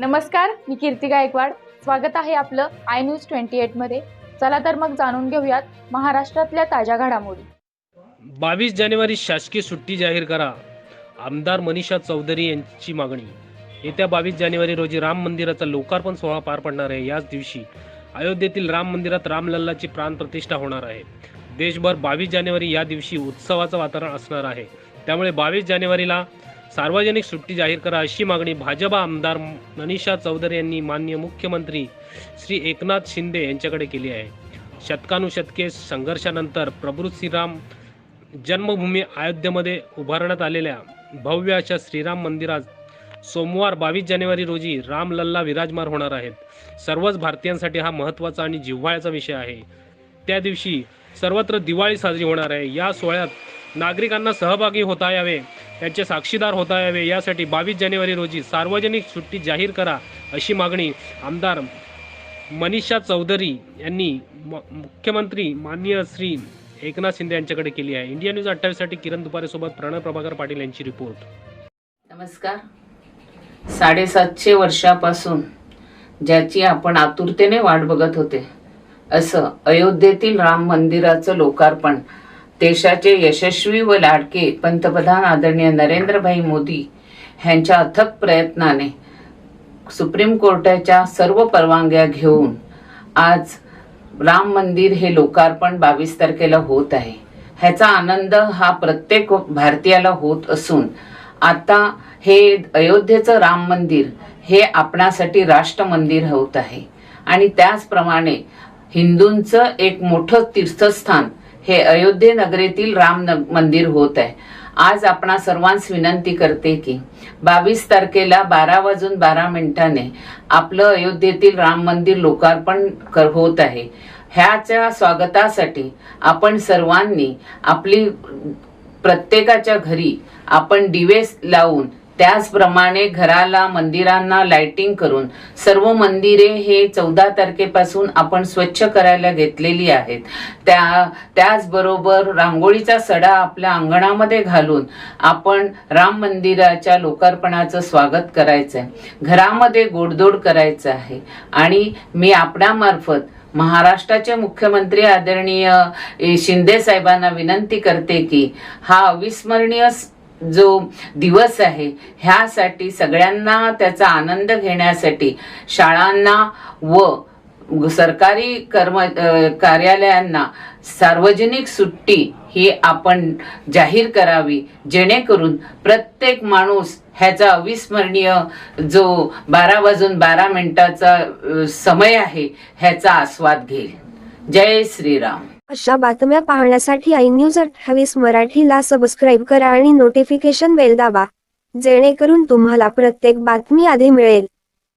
नमस्कार, मी कीर्ती गायकवाड. स्वागत आहे आपलं आय न्यूज 28 मध्ये. चला तर मग जाणून घेऊयात महाराष्ट्रातल्या ताज्या घडामोडी. 22 जानेवारी शासकीय सुट्टी जाहीर करा, आमदार मनीषा चौधरी यांची मागणी. येत्या 22 जानेवारी रोजी राम मंदिराचा लोकार्पण सोहळा पार पडणार आहे. याच दिवशी अयोध्येतील राम मंदिरात रामलल्लाची प्राणप्रतिष्ठा होणार आहे. देशभर 22 जानेवारी या दिवशी उत्सवाचं वातावरण असणार आहे. त्यामुळे 22 जानेवारीला सार्वजनिक सुट्टी जाहीर करा, अशी मागणी भाजपा आमदार मनीषा चौधरी यांनी माननीय मुख्यमंत्री श्री एकनाथ शिंदे यांच्याकडे केली आहे. शतकानुशतके संघर्षानंतर प्रभू श्रीराम जन्मभूमी अयोध्येमध्ये उभारण्यात आलेल्या भव्य अशा श्रीराम मंदिरात सोमवार 22 जानेवारी रोजी रामलल्ला विराजमान होणार आहेत. सर्वच भारतीयांसाठी हा महत्त्वाचा आणि जिव्हाळ्याचा विषय आहे. त्या दिवशी सर्वत्र दिवाळी साजरी होणार आहे. या सोहळ्यात नागरिकांना सहभागी होता यावे, त्यांचे साक्षीदार होता यावे, यासाठी 22 जानेवारी रोजी सार्वजनिक सुट्टी जाहीर करा, अशी मागणी आमदार मनीषा चौधरी यांनी मुख्यमंत्री माननीय श्री एकनाथ शिंदे यांच्याकडे केली आहे. इंडिया न्यूज 28 साठी किरण दुपारेसोबत प्रणय प्रभाकर पाटील यांची रिपोर्ट. नमस्कार. 750 वर्षापासून ज्याची आपण आतुरतेने वाट बघत होते असं अयोध्येतील राम मंदिराचं लोकार्पण देशाचे यशस्वी व लाडके पंतप्रधान आदरणीय नरेंद्रभाई मोदी यांच्या अथक प्रयत्नाने सुप्रीम कोर्टाच्या सर्व परवानग्या घेऊन आज राम मंदिर हे लोकार्पण 22 तारखेला होत आहे. ह्याचा आनंद हा प्रत्येक भारतीयाला होत असून आता हे अयोध्येचं राम मंदिर हे आपणासाठी राष्ट्र मंदिर होत आहे आणि त्याचप्रमाणे हिंदूंचं एक मोठं तीर्थस्थान हे अयोध्ये नगरीतील राम मंदिर होत आहे. आज आपणा सर्वांस विनंती करते की 22 तारखेला 12:12 आपलं अयोध्येतील राम मंदिर लोकार्पण होत आहे. ह्याच्या स्वागतासाठी आपण सर्वांनी आपली प्रत्येकाच्या घरी आपण दिवे लावून त्याचप्रमाणे घराला मंदिरांना लाइटिंग करून सर्व मंदिरे हे 14 तारखेपासून आपण स्वच्छ करायला घेतलेली आहेत. त्याचबरोबर रांगोळीचा सडा आपल्या अंगणामध्ये घालून आपण राम मंदिराच्या लोकार्पणाचं स्वागत करायचं आहे. घरामध्ये गोडधोड करायचं आहे आणि मी आपणामार्फत महाराष्ट्राचे मुख्यमंत्री आदरणीय शिंदे साहेबांना विनंती करते की हा अविस्मरणीय जो दिवस आहे ह्यासाठी सगळ्यांना त्याचा आनंद घेण्यासाठी शाळांना व सरकारी कार्यालयांना सार्वजनिक सुट्टी ही आपण जाहीर करावी, जेणेकरून प्रत्येक माणूस ह्याचा अविस्मरणीय जो 12:12 समय आहे ह्याचा आस्वाद घेईल. जय श्रीराम. अशा बातम्या पाहण्यासाठी आय न्यूज 28 मराठीला सबस्क्राईब करा आणि नोटिफिकेशन बेल दाबा, जेणेकरून तुम्हाला प्रत्येक बातमी आधी मिळेल.